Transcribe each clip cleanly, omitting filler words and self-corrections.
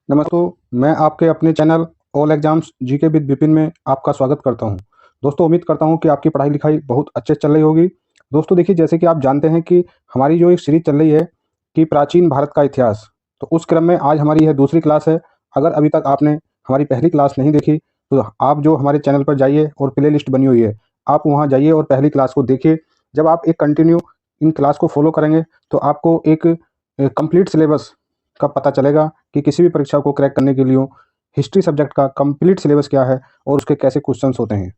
नमस्ते। मैं आपके अपने channel all exams GK with Vipin में आपका स्वागत करता हूं। दोस्तों, उम्मीद करता हूं कि आपकी पढ़ाई लिखाई बहुत अच्छे चल रही होगी। दोस्तों देखिए, जैसे कि आप जानते हैं कि हमारी जो एक सीरीज चल रही है कि प्राचीन भारत का इतिहास, तो उस क्रम में आज हमारी यह दूसरी क्लास है। अगर अभी तक आपने हमारी पहली क्लास नहीं देखी तो आप जो हमारे चैनल पर जाइए और प्ले लिस्ट बनी हुई है, आप वहाँ जाइए और पहली क्लास को देखिए। जब आप एक कंटिन्यू इन क्लास को फॉलो करेंगे तो आपको एक कंप्लीट सिलेबस का पता चलेगा कि किसी भी परीक्षा को क्रैक करने के लिए हिस्ट्री सब्जेक्ट का कंप्लीट सिलेबस क्या है और उसके कैसे क्वेश्चंस होते हैं।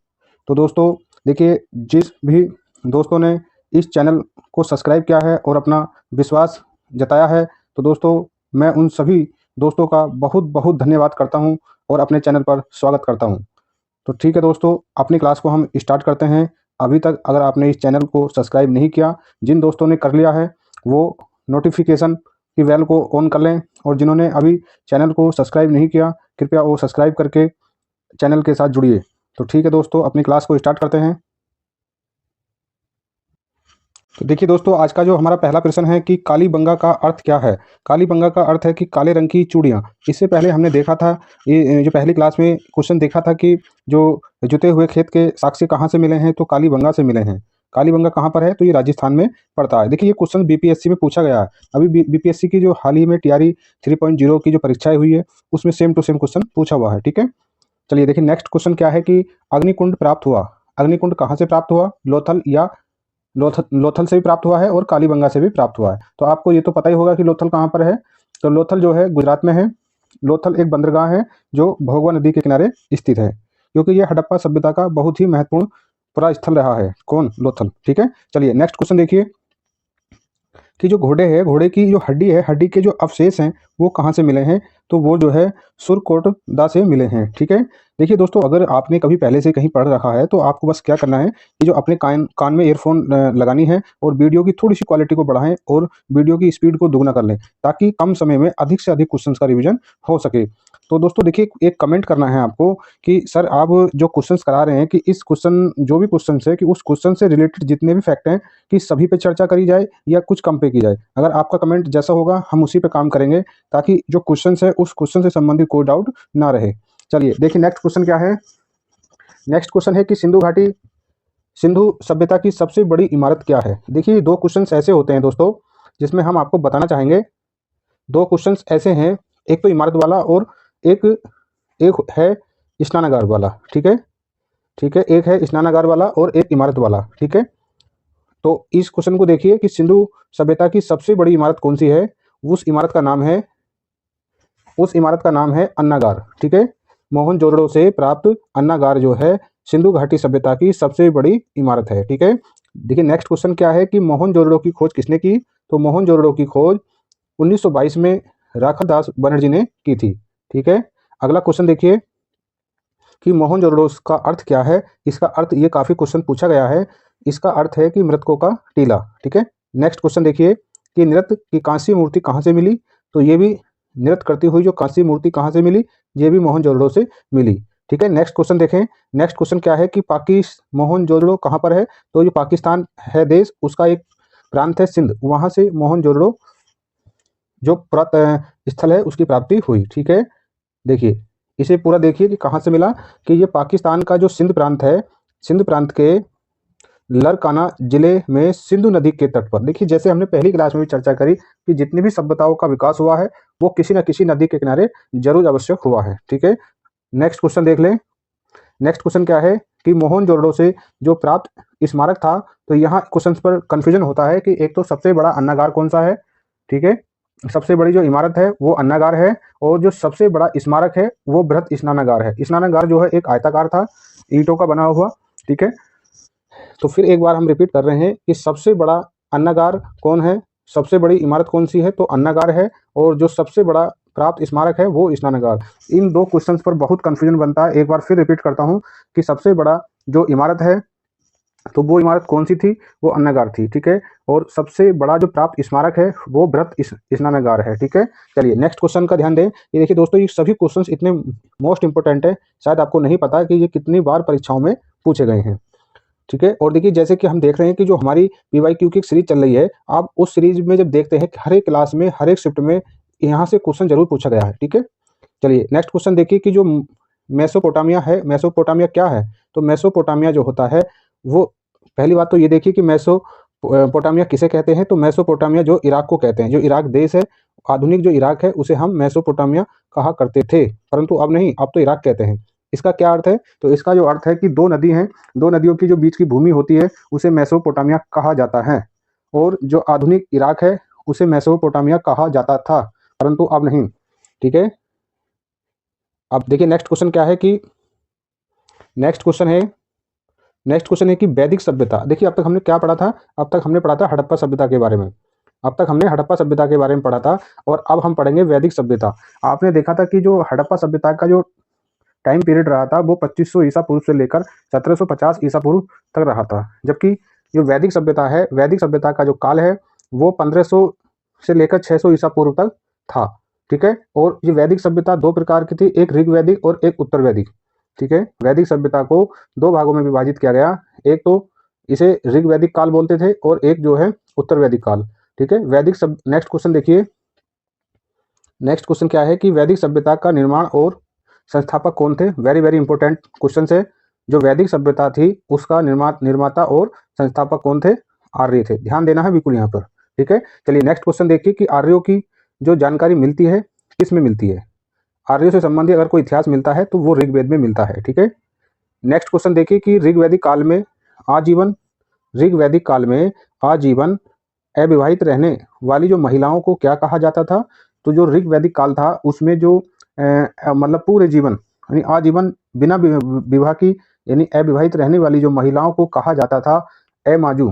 तो दोस्तों देखिए, जिस भी दोस्तों ने इस चैनल को सब्सक्राइब किया है और अपना विश्वास जताया है, तो दोस्तों मैं उन सभी दोस्तों का बहुत बहुत धन्यवाद करता हूं और अपने चैनल पर स्वागत करता हूं। तो ठीक है दोस्तों, अपनी क्लास को हम स्टार्ट करते हैं। अभी तक अगर आपने इस चैनल को सब्सक्राइब नहीं किया, जिन दोस्तों ने कर लिया है वो नोटिफिकेशन की बेल को ऑन कर लें, और जिन्होंने अभी चैनल को सब्सक्राइब नहीं किया, कृपया वो सब्सक्राइब करके चैनल के साथ जुड़िए। तो ठीक है दोस्तों, अपनी क्लास को स्टार्ट करते हैं। तो देखिए दोस्तों, आज का जो हमारा पहला प्रश्न है कि कालीबंगा का अर्थ क्या है। कालीबंगा का अर्थ है कि काले रंग की चूड़ियाँ। इससे पहले हमने देखा था, ये जो पहली क्लास में क्वेश्चन देखा था कि जो जुते हुए खेत के साक्ष्य कहाँ से मिले हैं, तो कालीबंगा से मिले हैं। कालीबंगा कहाँ पर है, तो ये राजस्थान में पड़ता है। देखिए, ये क्वेश्चन बीपीएससी में पूछा गया है। अभी बीपीएससी की जो हाल ही में टीआरई 3.0 की जो परीक्षाएं हुई है, उसमें सेम टू सेम क्वेश्चन पूछा हुआ है। ठीक है, चलिए देखिए, नेक्स्ट क्वेश्चन क्या है कि अग्निकुंड प्राप्त हुआ। अग्निकुंड कहाँ से प्राप्त हुआ, लोथल या लोथल लोथल से भी प्राप्त हुआ है और कालीबंगा से भी प्राप्त हुआ है। तो आपको ये तो पता ही होगा कि लोथल कहाँ पर है। तो लोथल जो है गुजरात में है। लोथल एक बंदरगाह है जो भोगवा नदी के किनारे स्थित है, क्योंकि ये हड़प्पा सभ्यता का बहुत ही महत्वपूर्ण पूरा स्थल रहा है। कौन, लोथल। ठीक है, चलिए नेक्स्ट क्वेश्चन देखिए कि जो घोड़े है, घोड़े की जो हड्डी है, हड्डी के जो अवशेष हैं वो कहाँ से मिले हैं, तो वो जो है सुरकोटदा से मिले हैं। ठीक है, देखिए दोस्तों, अगर आपने कभी पहले से कहीं पढ़ रखा है तो आपको बस क्या करना है कि जो अपने कान कान में ईयरफोन लगानी है और वीडियो की थोड़ी सी क्वालिटी को बढ़ाएं और वीडियो की स्पीड को दुगना कर लें, ताकि कम समय में अधिक से अधिक क्वेश्चंस का रिवीजन हो सके। तो दोस्तों देखिए, एक कमेंट करना है आपको कि सर आप जो क्वेश्चंस करा रहे हैं कि इस क्वेश्चन जो भी क्वेश्चन है कि उस क्वेश्चन से रिलेटेड जितने भी फैक्ट हैं कि सभी पे चर्चा करी जाए या कुछ कम पे की जाए। अगर आपका कमेंट जैसा होगा हम उसी पे काम करेंगे, ताकि जो क्वेश्चन है उस क्वेश्चन से संबंधित कोई डाउट ना रहे। चलिए देखिए, नेक्स्ट क्वेश्चन क्या है। नेक्स्ट क्वेश्चन है कि सिंधु घाटी, सिंधु सभ्यता की सबसे बड़ी इमारत क्या है। देखिए, दो क्वेश्चन ऐसे होते हैं दोस्तों जिसमें हम आपको बताना चाहेंगे। दो क्वेश्चन ऐसे हैं, एक तो इमारत वाला और एक एक है स्नानागार वाला। ठीक है, ठीक है, एक है स्नानागार वाला और एक इमारत वाला। ठीक है, तो इस क्वेश्चन को देखिए कि सिंधु सभ्यता की सबसे बड़ी इमारत कौन सी है। उस इमारत का नाम है, उस इमारत का नाम है अन्नागार। ठीक है, मोहनजोदड़ो से प्राप्त अन्नागार जो है सिंधु घाटी सभ्यता की सबसे बड़ी इमारत है। ठीक है, देखिए नेक्स्ट क्वेश्चन क्या है कि मोहनजोदड़ो की खोज किसने की, तो मोहनजोदड़ो की खोज 1922 में राखादास बनर्जी ने की थी। ठीक है, अगला क्वेश्चन देखिए कि मोहनजोदड़ो का अर्थ क्या है। इसका अर्थ, ये काफ़ी क्वेश्चन पूछा गया है, इसका अर्थ है कि मृतकों का टीला। ठीक है, नेक्स्ट क्वेश्चन देखिए कि नृत्य की कांस्य मूर्ति कहाँ से मिली, तो ये भी नृत्य करती हुई जो कांस्य मूर्ति कहाँ से मिली, ये भी मोहनजोदड़ो से मिली। ठीक है, नेक्स्ट क्वेश्चन देखें। नेक्स्ट क्वेश्चन क्या है कि मोहनजोदड़ो कहाँ पर है, तो ये पाकिस्तान है देश, उसका एक प्रांत है सिंध, वहाँ से मोहनजोदड़ो जो स्थल है उसकी प्राप्ति हुई। ठीक है, देखिए इसे पूरा देखिए कि कहाँ से मिला, कि ये पाकिस्तान का जो सिंध प्रांत है, सिंध प्रांत के लरकाना जिले में सिंधु नदी के तट पर। देखिए, जैसे हमने पहली क्लास में भी चर्चा करी कि जितनी भी सभ्यताओं का विकास हुआ है वो किसी न किसी नदी के किनारे जरूर आवश्यक हुआ है। ठीक है, नेक्स्ट क्वेश्चन देख लें। नेक्स्ट क्वेश्चन क्या है कि मोहनजोदड़ो से जो प्राप्त स्मारक था, तो यहाँ क्वेश्चन पर कंफ्यूजन होता है कि एक तो सबसे बड़ा अन्नागार कौन सा है। ठीक है, सबसे बड़ी जो इमारत है वो अन्नागार है, और जो सबसे बड़ा स्मारक है वो बृहत स्नानागार है। स्नानागार जो है एक आयताकार था, ईंटों का बना हुआ। ठीक है, तो फिर एक बार हम रिपीट कर रहे हैं कि सबसे बड़ा अन्नागार कौन है, सबसे बड़ी इमारत कौन सी है, तो अन्नागार है, और जो सबसे बड़ा प्राप्त स्मारक है वो स्नानागार। इन दो क्वेश्चंस पर बहुत कंफ्यूजन बनता है। एक बार फिर रिपीट करता हूं कि सबसे बड़ा जो इमारत है तो वो इमारत कौन सी थी, वो अन्नागार थी। ठीक है, और सबसे बड़ा जो प्राप्त स्मारक है वो बृहत स्नानागार है। ठीक है, चलिए नेक्स्ट क्वेश्चन का ध्यान दें। ये देखिए दोस्तों, ये सभी क्वेश्चंस इतने मोस्ट इंपोर्टेंट है, शायद आपको नहीं पता कि ये कितनी बार परीक्षाओं में पूछे गए हैं। ठीक है, और देखिए जैसे कि हम देख रहे हैं कि जो हमारी पीवाईक्यू की सीरीज चल रही है, आप उस सीरीज में जब देखते हैं कि हर एक क्लास में हर एक शिफ्ट में यहाँ से क्वेश्चन जरूर पूछा गया है। ठीक है, चलिए नेक्स्ट क्वेश्चन देखिए कि जो मेसोपोटामिया है, मेसोपोटामिया क्या है? तो मेसोपोटामिया जो होता है वो, पहली बात तो ये देखिए कि पोटामिया किसे कहते हैं? तो मेसोपोटामिया जो इराक को कहते हैं, जो इराक देश है, आधुनिक जो इराक है उसे हम मेसोपोटामिया कहा करते थे, परंतु अब नहीं, अब तो इराक कहते हैं। इसका क्या अर्थ है? तो इसका जो अर्थ है कि दो नदी हैं, दो नदियों की जो बीच की भूमि होती है उसे मेसोपोटामिया कहा जाता है, और जो आधुनिक इराक है उसे मेसोपोटामिया कहा जाता था, परंतु अब नहीं। ठीक है, अब देखिए नेक्स्ट क्वेश्चन क्या है कि नेक्स्ट क्वेश्चन है नेक्स्ट क्वेश्चन है कि वैदिक सभ्यता। देखिए अब तक हमने क्या पढ़ा था? अब तक हमने पढ़ा था हड़प्पा सभ्यता के बारे में, अब तक हमने हड़प्पा सभ्यता के बारे में पढ़ा था, और अब हम पढ़ेंगे वैदिक सभ्यता। आपने देखा था कि जो हड़प्पा सभ्यता का जो टाइम पीरियड रहा था वो 2500 ईसा पूर्व से लेकर 1750 ईसा पूर्व तक रहा था, जबकि जो वैदिक सभ्यता है, वैदिक सभ्यता का जो काल है वो 1500 से लेकर 600 ईसा पूर्व तक था। ठीक है, और ये वैदिक सभ्यता दो प्रकार की थी, एक ऋग वैदिक और एक उत्तर वैदिक। ठीक है, वैदिक सभ्यता को दो भागों में विभाजित किया गया, एक तो इसे ऋग वैदिक काल बोलते थे और एक जो है उत्तर वैदिक काल। ठीक है, वैदिक सब नेक्स्ट क्वेश्चन देखिए, नेक्स्ट क्वेश्चन क्या है कि वैदिक सभ्यता का निर्माण और संस्थापक कौन थे? वेरी वेरी इंपॉर्टेंट क्वेश्चन है। जो वैदिक सभ्यता थी उसका निर्माता और संस्थापक कौन थे? आर्य थे, ध्यान देना है बिल्कुल यहाँ पर। ठीक है, चलिए नेक्स्ट क्वेश्चन देखिए कि आर्यों की जो जानकारी मिलती है किस में मिलती है? आर्यों से संबंधित अगर कोई इतिहास मिलता है तो वो ऋग्वेद में मिलता है। ठीक है, नेक्स्ट क्वेश्चन देखिए कि ऋग्वैदिक काल में आजीवन ऋग्वैदिक काल में आजीवन अविवाहित रहने वाली जो महिलाओं को क्या कहा जाता था? तो जो ऋग्वैदिक काल था उसमें जो मतलब पूरे जीवन यानी आजीवन बिना विवाह की यानी अविवाहित रहने वाली जो महिलाओं को कहा जाता था माजू।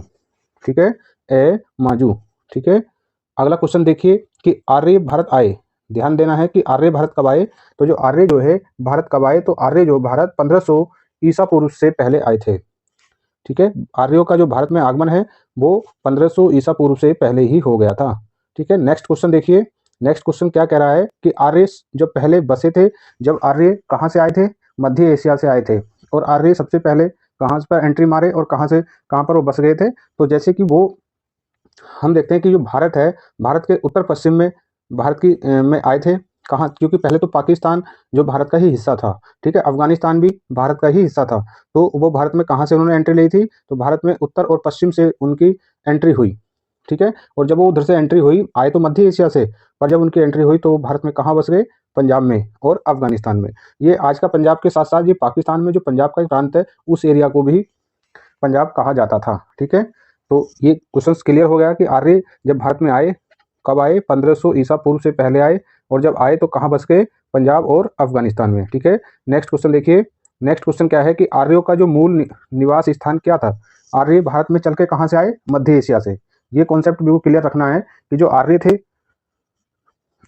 ठीक है, माजू। ठीक है, अगला क्वेश्चन देखिए कि आर्य भारत आए। ध्यान देना है कि आर्य भारत कब आए? तो जो आर्य जो है भारत कब आए? तो आर्य जो भारत 1500 ईसा पूर्व से पहले आए थे। ठीक है, आर्यों का जो भारत में आगमन है वो 1500 ईसा पूर्व से पहले ही हो गया था। ठीक है, नेक्स्ट क्वेश्चन देखिए, नेक्स्ट क्वेश्चन क्या कह रहा है कि आर्य जब पहले बसे थे, जब आर्य कहाँ से आए थे? मध्य एशिया से आए थे, और आर्य सबसे पहले कहाँ पर एंट्री मारे और कहाँ से कहाँ पर वो बस गए थे? तो जैसे कि वो हम देखते हैं कि जो भारत है, भारत के उत्तर पश्चिम में भारत की में आए थे। कहाँ? क्योंकि पहले तो पाकिस्तान जो भारत का ही हिस्सा था, ठीक है, अफगानिस्तान भी भारत का ही हिस्सा था, तो वो भारत में कहाँ से उन्होंने एंट्री ली थी? तो भारत में उत्तर और पश्चिम से उनकी एंट्री हुई। ठीक है, और जब वो उधर से एंट्री हुई, आए तो मध्य एशिया से, पर जब उनकी एंट्री हुई तो वो भारत में कहाँ बस गए? पंजाब में और अफगानिस्तान में। ये आज का पंजाब के साथ साथ ये पाकिस्तान में जो पंजाब का एक प्रांत है उस एरिया को भी पंजाब कहा जाता था। ठीक है, तो ये क्वेश्चन क्लियर हो गया कि आर्य जब भारत में आए, कब आए? 1500 ईसा पूर्व से पहले आए, और जब आए तो कहाँ बस गए? पंजाब और अफगानिस्तान में। ठीक है, नेक्स्ट क्वेश्चन देखिए, नेक्स्ट क्वेश्चन क्या है कि आर्यों का जो मूल निवास स्थान क्या था? आर्य भारत में चल के कहाँ से आए? मध्य एशिया से। ये कॉन्सेप्ट बिल्कुल क्लियर रखना है कि जो आर्य थे,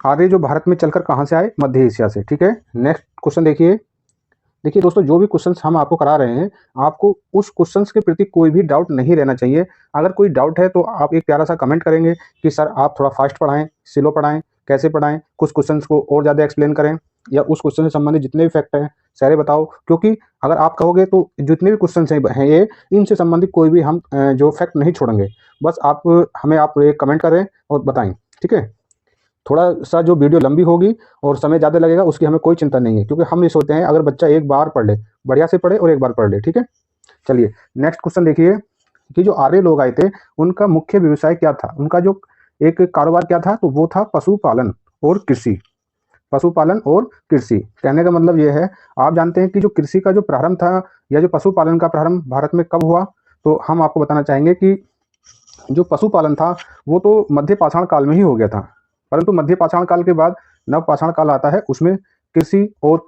आर्य जो भारत में चलकर कहाँ से आए? मध्य एशिया से। ठीक है, नेक्स्ट क्वेश्चन देखिए, देखिए दोस्तों जो भी क्वेश्चंस हम आपको करा रहे हैं, आपको उस क्वेश्चंस के प्रति कोई भी डाउट नहीं रहना चाहिए। अगर कोई डाउट है तो आप एक प्यारा सा कमेंट करेंगे कि सर आप थोड़ा फास्ट पढ़ाएं, स्लो पढ़ाएं, कैसे पढ़ाएं, कुछ क्वेश्चंस को और ज़्यादा एक्सप्लेन करें, या उस क्वेश्चन से संबंधित जितने भी फैक्ट हैं सारे बताओ। क्योंकि अगर आप कहोगे तो जितने भी क्वेश्चन हैं ये, इनसे संबंधित कोई भी हम जो फैक्ट नहीं छोड़ेंगे। बस आप हमें आप एक कमेंट करें और बताएं। ठीक है, थोड़ा सा जो वीडियो लंबी होगी और समय ज़्यादा लगेगा उसकी हमें कोई चिंता नहीं है, क्योंकि हम ये सोचते हैं अगर बच्चा एक बार पढ़ ले, बढ़िया से पढ़े और एक बार पढ़ ले। ठीक है, चलिए नेक्स्ट क्वेश्चन देखिए कि जो आर्य लोग आए थे उनका मुख्य व्यवसाय क्या था? उनका जो एक कारोबार क्या था? तो वो था पशुपालन और कृषि। पशुपालन और कृषि कहने का मतलब ये है, आप जानते हैं कि जो कृषि का जो प्रारंभ था या जो पशुपालन का प्रारंभ भारत में कब हुआ? तो हम आपको बताना चाहेंगे कि जो पशुपालन था वो तो मध्य पाषाण काल में ही हो गया था, परंतु मध्य पाषाण काल के बाद नव पाषाण काल आता है, उसमें कृषि और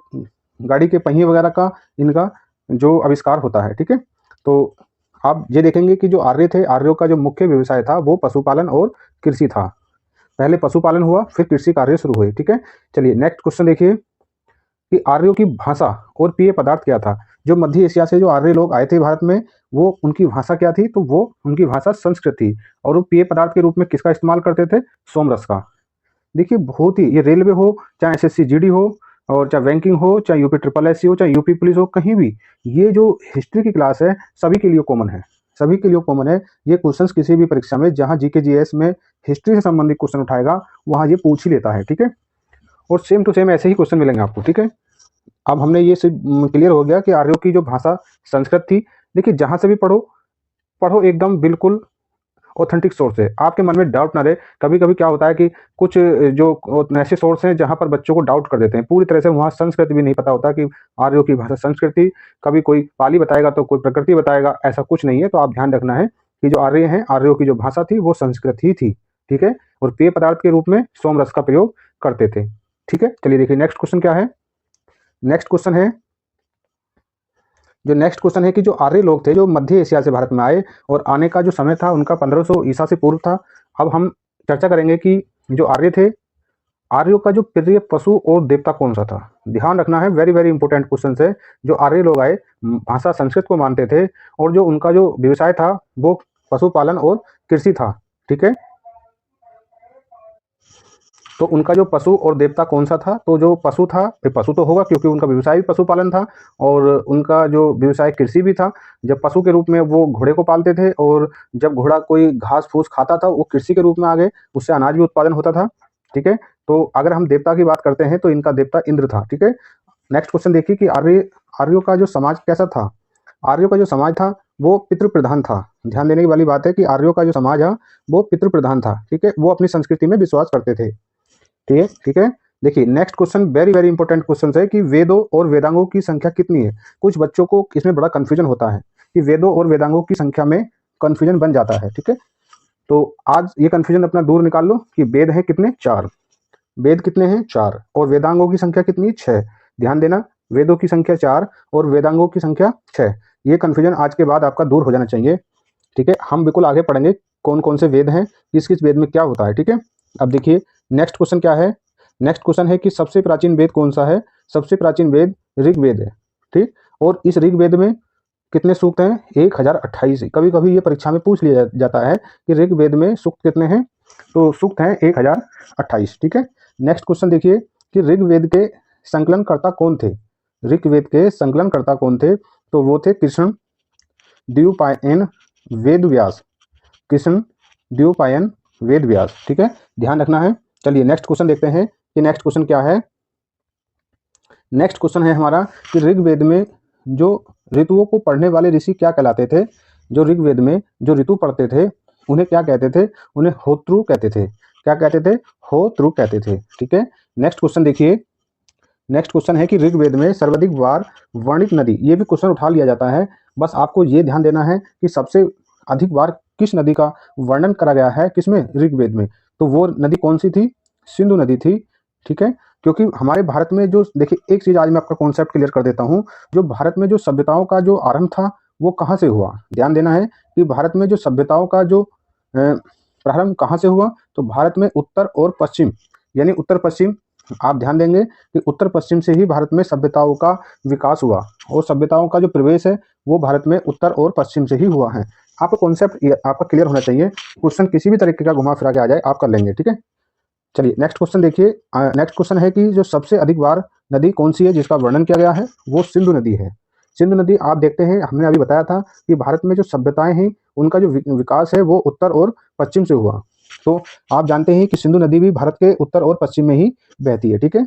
गाड़ी के पहिए वगैरह का इनका जो आविष्कार होता है। ठीक है, तो आप ये देखेंगे कि जो आर्य थे, आर्यों का जो मुख्य व्यवसाय था वो पशुपालन और कृषि था। पहले पशुपालन हुआ, फिर कृषि कार्य शुरू हुए। ठीक है, चलिए नेक्स्ट क्वेश्चन देखिए कि आर्यों की भाषा और पेय पदार्थ क्या था? जो मध्य एशिया से जो आर्य लोग आए थे भारत में, वो उनकी भाषा क्या थी? तो वो उनकी भाषा संस्कृत थी, और वो पेय पदार्थ के रूप में किसका इस्तेमाल करते थे? सोमरस का। देखिए बहुत ही, ये रेलवे हो, चाहे एसएससी जीडी हो, और चाहे बैंकिंग हो, चाहे यूपी ट्रिपल एससी हो, चाहे यूपी पुलिस हो, कहीं भी ये जो हिस्ट्री की क्लास है सभी के लिए कॉमन है, सभी के लिए कॉमन है। ये क्वेश्चंस किसी भी परीक्षा में जहां जीके जीएस में हिस्ट्री से संबंधित क्वेश्चन उठाएगा वहां ये पूछ ही लेता है। ठीक है, और सेम टू सेम ऐसे ही क्वेश्चन मिलेंगे आपको, ठीक है। अब हमने ये क्लियर हो गया कि आर्यों की जो भाषा संस्कृत थी। देखिए जहाँ से भी पढ़ो, पढ़ो एकदम बिल्कुल ऑथेंटिक सोर्स है, आपके मन में डाउट ना रहे। कभी कभी क्या होता है कि कुछ जो ऐसे सोर्स हैं जहाँ पर बच्चों को डाउट कर देते हैं, पूरी तरह से वहाँ संस्कृत भी नहीं पता होता कि आर्यों की भाषा संस्कृति, कभी कोई पाली बताएगा तो कोई प्रकृति बताएगा, ऐसा कुछ नहीं है। तो आप ध्यान रखना है कि जो आर्य हैं, आर्यों की जो भाषा थी वो संस्कृत ही थी, ठीक है। और पेय पदार्थ के रूप में सोम रस का प्रयोग करते थे, ठीक है। चलिए देखिए नेक्स्ट क्वेश्चन क्या है। नेक्स्ट क्वेश्चन है, जो नेक्स्ट क्वेश्चन है कि जो आर्य लोग थे जो मध्य एशिया से भारत में आए और आने का जो समय था उनका 1500 ईसा से पूर्व था। अब हम चर्चा करेंगे कि जो आर्य थे, आर्यों का जो प्रिय पशु और देवता कौन सा था। ध्यान रखना है, वेरी वेरी इंपॉर्टेंट क्वेश्चन है। जो आर्य लोग आए, भाषा संस्कृत को मानते थे और जो उनका जो व्यवसाय था वो पशुपालन और कृषि था, ठीक है। तो उनका जो पशु और देवता कौन सा था, तो जो पशु था, पशु तो होगा क्योंकि उनका व्यवसाय भी पशुपालन था और उनका जो व्यवसाय कृषि भी था। जब पशु के रूप में वो घोड़े को पालते थे और जब घोड़ा कोई घास फूस खाता था वो कृषि के रूप में आ गए, उससे अनाज भी उत्पादन होता था, ठीक है। तो अगर हम देवता की बात करते हैं तो इनका देवता इंद्र था, ठीक है। नेक्स्ट क्वेश्चन देखिए कि आर्यों का जो समाज कैसा था। आर्यों का जो समाज था वो पितृ प्रधान था। ध्यान देने की वाली बात है कि आर्यों का जो समाज है वो पितृ प्रधान था, ठीक है। वो अपनी संस्कृति में विश्वास करते थे, ठीक है, ठीक है। देखिए next question very very important question है कि वेदों और वेदांगों की संख्या कितनी है। कुछ बच्चों को इसमें बड़ा कंफ्यूजन होता है कि वेदों और वेदांगों की संख्या में कंफ्यूजन बन जाता है, ठीक है। तो आज ये कंफ्यूजन अपना दूर निकाल लो कि वेद है कितने, 4। वेद कितने हैं, 4, और वेदांगों की संख्या कितनी, 6। ध्यान देना, वेदों की संख्या 4 और वेदांगों की संख्या 6। ये कंफ्यूजन आज के बाद आपका दूर हो जाना चाहिए, ठीक है। हम बिल्कुल आगे पढ़ेंगे कौन कौन से वेद हैं, किस किस वेद में क्या होता है, ठीक है। अब देखिए नेक्स्ट क्वेश्चन क्या है। नेक्स्ट क्वेश्चन है कि सबसे प्राचीन वेद कौन सा है। सबसे प्राचीन वेद ऋग्वेद है, ठीक। और इस ऋग्वेद में कितने सूक्त हैं, 1028। कभी कभी ये परीक्षा में पूछ लिया जाता है कि ऋग्वेद में सूक्त कितने हैं, तो सूक्त हैं 1028, ठीक है। नेक्स्ट क्वेश्चन देखिए कि ऋग्वेद के संकलनकर्ता कौन थे। ऋग्वेद के संकलनकर्ता कौन थे, तो वो थे कृष्ण द्विपायन वेद व्यास। कृष्ण द्विपायन वेद व्यास, ठीक है, ध्यान रखना है। चलिए नेक्स्ट क्वेश्चन देखते हैं कि नेक्स्ट क्वेश्चन क्या है। नेक्स्ट क्वेश्चन है हमारा कि ऋग्वेद में जो ऋतुओं को पढ़ने वाले ऋषि क्या कहलाते थे। जो ऋग्वेद में जो ऋतु पढ़ते थे उन्हें क्या कहते थे, उन्हें होत्रु कहते थे। क्या कहते थे, होत्रु कहते थे, ठीक है। नेक्स्ट क्वेश्चन देखिए। नेक्स्ट क्वेश्चन है कि ऋग्वेद में सर्वाधिक बार वर्णित नदी, ये भी क्वेश्चन उठा लिया जाता है। बस आपको ये ध्यान देना है कि सबसे अधिक बार किस नदी का वर्णन करा गया है, किसमें, ऋग्वेद में। तो वो नदी कौन सी थी, सिंधु नदी थी, ठीक है। क्योंकि हमारे भारत में जो, देखिए एक चीज आज मैं आपका कॉन्सेप्ट क्लियर कर देता हूँ। जो भारत में जो सभ्यताओं का जो आरंभ था वो कहाँ से हुआ। ध्यान देना है कि भारत में जो सभ्यताओं का जो प्रारंभ कहाँ से हुआ, तो भारत में उत्तर और पश्चिम, यानी उत्तर पश्चिम। आप ध्यान देंगे कि उत्तर पश्चिम से ही भारत में सभ्यताओं का विकास हुआ और सभ्यताओं का जो प्रवेश है वो भारत में उत्तर और पश्चिम से ही हुआ है। आपका कॉन्सेप्ट आपका क्लियर होना चाहिए। क्वेश्चन किसी भी तरीके का घुमा फिरा के आ जाए आप कर लेंगे, ठीक है। चलिए नेक्स्ट क्वेश्चन देखिए। नेक्स्ट क्वेश्चन है कि जो सबसे अधिक बार नदी कौन सी है जिसका वर्णन किया गया है, वो सिंधु नदी है। सिंधु नदी, आप देखते हैं हमने अभी बताया था कि भारत में जो सभ्यताएं हैं उनका जो विकास है वो उत्तर और पश्चिम से हुआ। तो आप जानते हैं कि सिंधु नदी भी भारत के उत्तर और पश्चिम में ही बहती है, ठीक है।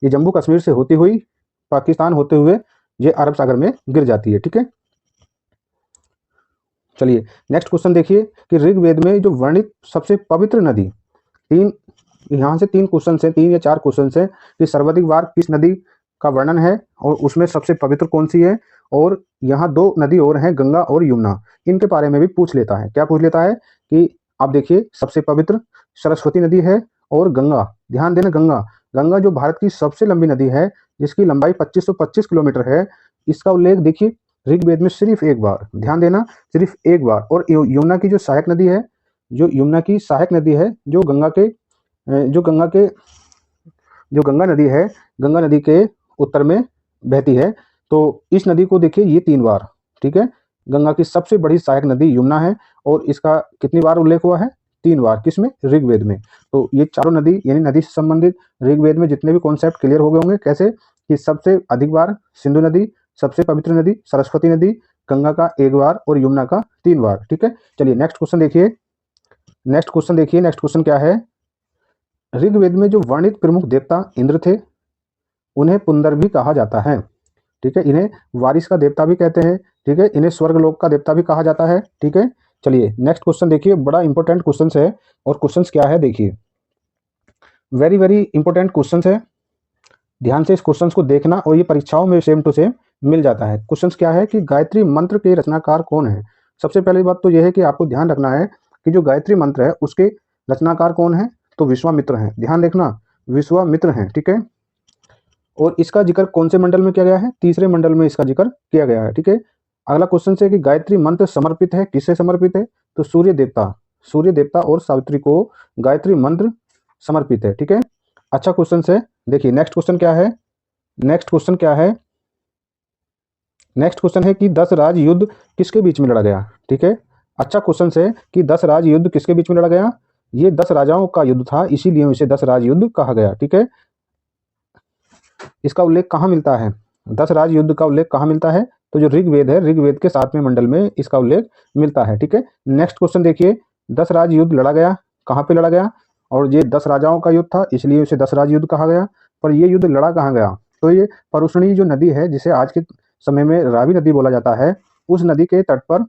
ये जम्मू कश्मीर से होती हुई पाकिस्तान होते हुए ये अरब सागर में गिर जाती है, ठीक है। चलिए नेक्स्ट क्वेश्चन देखिए कि ऋग्वेद में जो वर्णित सबसे पवित्र नदी, तीन, यहाँ से 3 क्वेश्चन है, 3 या 4 क्वेश्चन है कि सर्वाधिक बार किस नदी का वर्णन है और उसमें सबसे पवित्र कौन सी है। और यहाँ 2 नदी और हैं, गंगा और यमुना, इनके बारे में भी पूछ लेता है। क्या पूछ लेता है कि आप देखिए सबसे पवित्र सरस्वती नदी है और गंगा। ध्यान देना, गंगा, गंगा जो भारत की सबसे लंबी नदी है जिसकी लंबाई 2525 किलोमीटर है, इसका उल्लेख देखिए ऋग्वेद में सिर्फ एक बार। ध्यान देना, सिर्फ एक बार। और यमुना की जो सहायक नदी है, जो यमुना की सहायक नदी है, जो गंगा के जो गंगा नदी है, गंगा नदी के उत्तर में बहती है। तो इस नदी को देखिए ये 3 बार, ठीक है। गंगा की सबसे बड़ी सहायक नदी यमुना है और इसका कितनी बार उल्लेख हुआ है, 3 बार। किसमें, ऋग्वेद में। तो ये चारों नदी, यानी नदी से संबंधित ऋग्वेद में जितने भी कॉन्सेप्ट क्लियर हो गए होंगे। कैसे कि सबसे अधिक बार सिंधु नदी, सबसे पवित्र नदी सरस्वती नदी, गंगा का 1 बार और यमुना का 3 बार, ठीक है। चलिए नेक्स्ट क्वेश्चन देखिए। नेक्स्ट क्वेश्चन देखिए, नेक्स्ट क्वेश्चन क्या है। ऋग्वेद में जो वर्णित प्रमुख देवता इंद्र थे, उन्हें पुंदर भी कहा जाता है। ठीक है, इन्हें वारिस का देवता भी कहते हैं। ठीक है, इन्हें स्वर्गलोक का देवता भी कहा जाता है। ठीक है, चलिए नेक्स्ट क्वेश्चन देखिए, बड़ा इंपॉर्टेंट क्वेश्चन है। और क्वेश्चन क्या है देखिए, वेरी वेरी इंपॉर्टेंट क्वेश्चन है। ध्यान से इस क्वेश्चन को देखना, और ये परीक्षाओं में सेम टू सेम मिल जाता है। क्वेश्चन क्या है कि गायत्री मंत्र के रचनाकार कौन है। सबसे पहली बात तो यह है कि आपको ध्यान रखना है कि जो गायत्री मंत्र है उसके रचनाकार कौन है, तो विश्वामित्र हैं। ध्यान देखना, विश्वामित्र हैं। ठीक है, और इसका जिक्र कौन से मंडल में किया गया है, तीसरे मंडल में इसका जिक्र किया गया है। ठीक है, अगला क्वेश्चन है कि गायत्री मंत्र समर्पित है, किससे समर्पित है, तो सूर्य देवता और सावित्री को गायत्री मंत्र समर्पित है। ठीक है, अच्छा क्वेश्चन है। देखिए नेक्स्ट क्वेश्चन क्या है, नेक्स्ट क्वेश्चन क्या है, नेक्स्ट क्वेश्चन है कि 10 राज युद्ध किसके बीच में लड़ा गया। ठीक है, अच्छा क्वेश्चन है कि 10 राज युद्ध किसके बीच में लड़ा गया। ये 10 राजाओं का युद्ध था, इसीलिए इसे 10 राज युद्ध कहा गया। ठीक है, इसका उल्लेख कहाँ मिलता है, 10 राज युद्ध का उल्लेख कहाँ मिलता है, तो जो ऋग्वेद है, ऋग्वेद के 7वें मंडल में इसका उल्लेख मिलता है। ठीक है, नेक्स्ट क्वेश्चन देखिए, 10 राज युद्ध लड़ा गया, कहाँ पे लड़ा गया, और ये 10 राजाओं का युद्ध था, इसलिए इसे 10 राज युद्ध कहा गया। पर ये युद्ध लड़ा कहाँ गया, तो ये परुष्णी जो नदी है, जिसे आज के समय में रावी नदी बोला जाता है, उस नदी के तट पर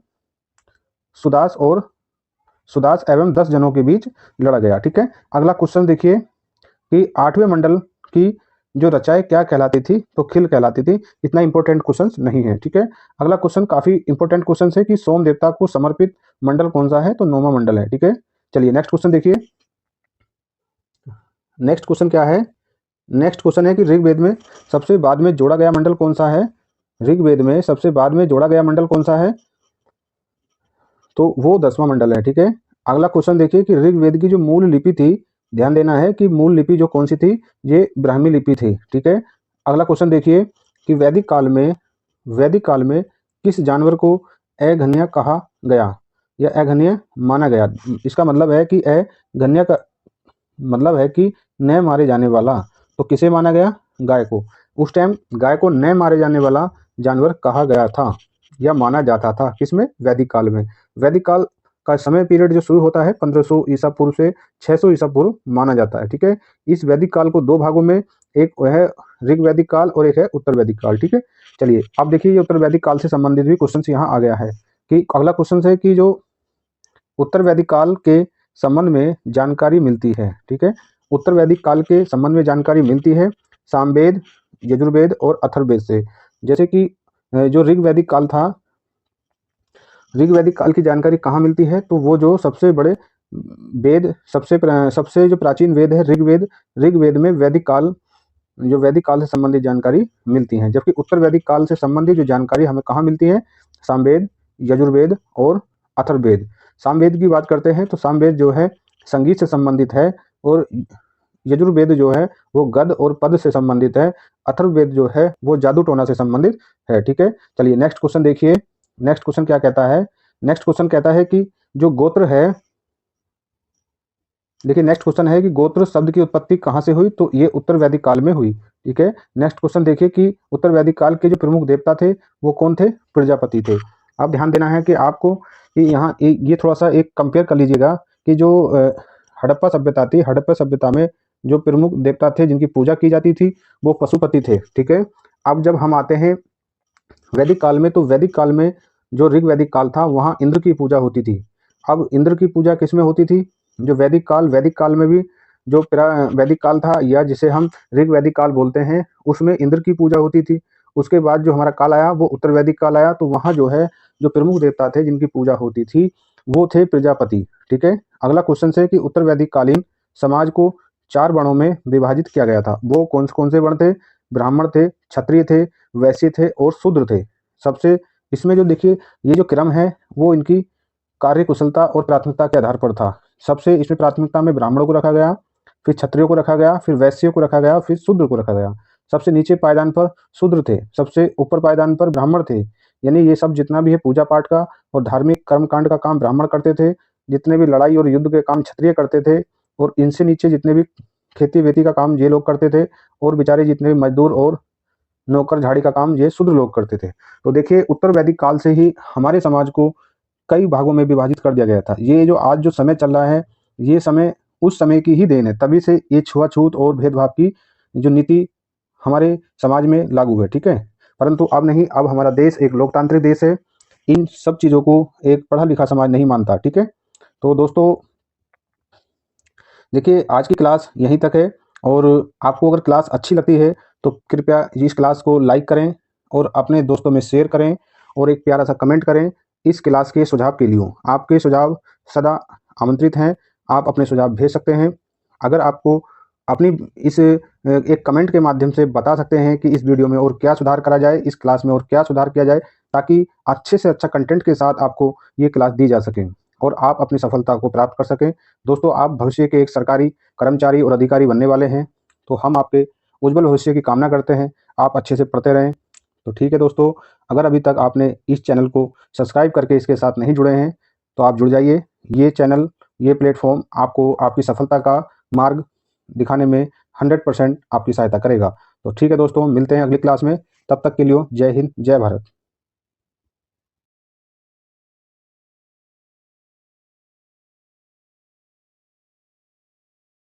सुदास एवं 10 जनों के बीच लड़ा गया। ठीक है, अगला क्वेश्चन देखिए कि 8वें मंडल की जो रचाएं क्या कहलाती थी, तो खिल कहलाती थी। इतना इंपॉर्टेंट क्वेश्चन नहीं है। ठीक है, अगला क्वेश्चन काफी इंपॉर्टेंट क्वेश्चन है कि सोम देवता को समर्पित मंडल कौन सा है, तो 9वां मंडल है। ठीक है, चलिए नेक्स्ट क्वेश्चन देखिए, नेक्स्ट क्वेश्चन क्या है, नेक्स्ट क्वेश्चन है कि ऋग्वेद में सबसे बाद में जोड़ा गया मंडल कौन सा है, ऋग्वेद में सबसे बाद में जोड़ा गया मंडल कौन सा है, तो वो 10वां मंडल है। ठीक है, अगला क्वेश्चन देखिए कि ऋग्वेद की जो मूल लिपि थी, ध्यान देना है कि मूल लिपि जो कौन सी थी, ये ब्राह्मी लिपि थी। ठीक है, अगला क्वेश्चन देखिए कि वैदिक काल में किस जानवर को अघन्य कहा गया या अघन्य माना गया। इसका मतलब है कि अघन्य का मतलब है कि न मारे जाने वाला, तो किसे माना गया, गाय को। उस टाइम गाय को न मारे जाने वाला जानवर कहा गया था या माना जाता था, किसमें, वैदिक काल में। वैदिक काल का समय पीरियड जो शुरू होता है 1500 ईसा पूर्व से 600 ईसा पूर्व माना जाता है। ठीक है, इस वैदिक काल को दो भागों में, एक है ऋग वैदिक काल और एक है उत्तर वैदिक काल। ठीक है, चलिए अब देखिए, ये उत्तर वैदिक काल से संबंधित भी क्वेश्चन यहाँ आ गया है कि अगला क्वेश्चन है कि जो उत्तर वैदिक काल के संबंध में जानकारी मिलती है। ठीक है, उत्तर वैदिक काल के संबंध में जानकारी मिलती है सामवेद, यजुर्वेद और अथर्ववेद से। जैसे कि जो ऋग वैदिक काल था, ऋग वैदिक काल की जानकारी कहाँ मिलती है, तो वो जो सबसे बड़े वेद, सबसे जो प्राचीन वेद है ऋग्वेद, ऋग्वेद में वैदिक काल, जो वैदिक काल से संबंधित जानकारी मिलती है। जबकि उत्तर वैदिक काल से संबंधित जो जानकारी हमें कहाँ मिलती है, सामवेद, यजुर्वेद और अथर्ववेद। सामवेद की बात करते हैं तो सामवेद जो है संगीत से संबंधित है, और यजुर्वेद जो है वो गद और पद से संबंधित है, अथर्ववेद जो है वो जादू टोना से संबंधित है। ठीक है, चलिए नेक्स्ट क्वेश्चन देखिए, नेक्स्ट क्वेश्चन क्या कहता है, नेक्स्ट क्वेश्चन कहता है कि जो गोत्र है, देखिए नेक्स्ट क्वेश्चन है कि गोत्र शब्द की उत्पत्ति कहाँ से हुई, तो ये उत्तर वैदिक काल में हुई। ठीक है, नेक्स्ट क्वेश्चन देखिए कि उत्तर वैदिक काल के जो प्रमुख देवता थे वो कौन थे, प्रजापति थे। अब ध्यान देना है कि आपको कि यहाँ ये थोड़ा सा एक कंपेयर कर लीजिएगा कि जो हड़प्पा सभ्यता थी, हड़प्पा सभ्यता में जो प्रमुख देवता थे जिनकी पूजा की जाती थी वो पशुपति थे। ठीक है, अब जब हम आते हैं वैदिक काल में, तो वैदिक काल में जो ऋग वैदिक काल था वहाँ इंद्र की पूजा होती थी। अब इंद्र की पूजा किसमें होती थी, जो वैदिक काल में भी जो वैदिक काल था, या जिसे हम ऋग वैदिक काल बोलते हैं, उसमें इंद्र की पूजा होती थी। उसके बाद जो हमारा काल आया वो उत्तर वैदिक काल आया, तो वहाँ जो है जो प्रमुख देवता थे जिनकी पूजा होती थी वो थे प्रजापति। ठीक है, अगला क्वेश्चन है कि उत्तर वैदिक कालीन समाज को 4 वर्णों में विभाजित किया गया था। वो कौन कौन से वर्ण थे, ब्राह्मण थे, क्षत्रिय थे, वैश्य थे और शूद्र थे। सबसे इसमें जो देखिए ये जो क्रम है वो इनकी कार्य कुशलता और प्राथमिकता के आधार पर था। सबसे इसमें प्राथमिकता में ब्राह्मणों को रखा गया, फिर क्षत्रियों को रखा गया, फिर वैश्यों को रखा गया, फिर शूद्र को रखा गया। सबसे नीचे पायदान पर शूद्र थे, सबसे ऊपर पायदान पर ब्राह्मण थे। यानी ये सब जितना भी है पूजा पाठ का और धार्मिक कर्मकांड का काम ब्राह्मण करते थे, जितने भी लड़ाई और युद्ध के काम क्षत्रिय करते थे, और इनसे नीचे जितने भी खेती वेती का काम ये लोग करते थे, और बेचारे जितने भी मजदूर और नौकर झाड़ी का काम ये शूद्र लोग करते थे। तो देखिए उत्तर वैदिक काल से ही हमारे समाज को कई भागों में विभाजित कर दिया गया था। ये जो आज जो समय चल रहा है, ये समय उस समय की ही देन है, तभी से ये छुआछूत और भेदभाव की जो नीति हमारे समाज में लागू है, ठीक है। परंतु अब नहीं, अब हमारा देश एक लोकतांत्रिक देश है, इन सब चीज़ों को एक पढ़ा लिखा समाज नहीं मानता, ठीक है। तो दोस्तों देखिए, आज की क्लास यहीं तक है, और आपको अगर क्लास अच्छी लगती है तो कृपया इस क्लास को लाइक करें और अपने दोस्तों में शेयर करें और एक प्यारा सा कमेंट करें इस क्लास के सुझाव के लिए। आपके सुझाव सदा आमंत्रित हैं, आप अपने सुझाव भेज सकते हैं। अगर आपको अपनी इस एक कमेंट के माध्यम से बता सकते हैं कि इस वीडियो में और क्या सुधार करा जाए, इस क्लास में और क्या सुधार किया जाए, ताकि अच्छे से अच्छा कंटेंट के साथ आपको ये क्लास दी जा सके और आप अपनी सफलता को प्राप्त कर सकें। दोस्तों, आप भविष्य के एक सरकारी कर्मचारी और अधिकारी बनने वाले हैं, तो हम आपके उज्जवल भविष्य की कामना करते हैं। आप अच्छे से पढ़ते रहें। तो ठीक है दोस्तों, अगर अभी तक आपने इस चैनल को सब्सक्राइब करके इसके साथ नहीं जुड़े हैं, तो आप जुड़ जाइए। ये चैनल, ये प्लेटफॉर्म आपको आपकी सफलता का मार्ग दिखाने में 100% आपकी सहायता करेगा। तो ठीक है दोस्तों, मिलते हैं अगली क्लास में। तब तक के लिए जय हिंद, जय भारत।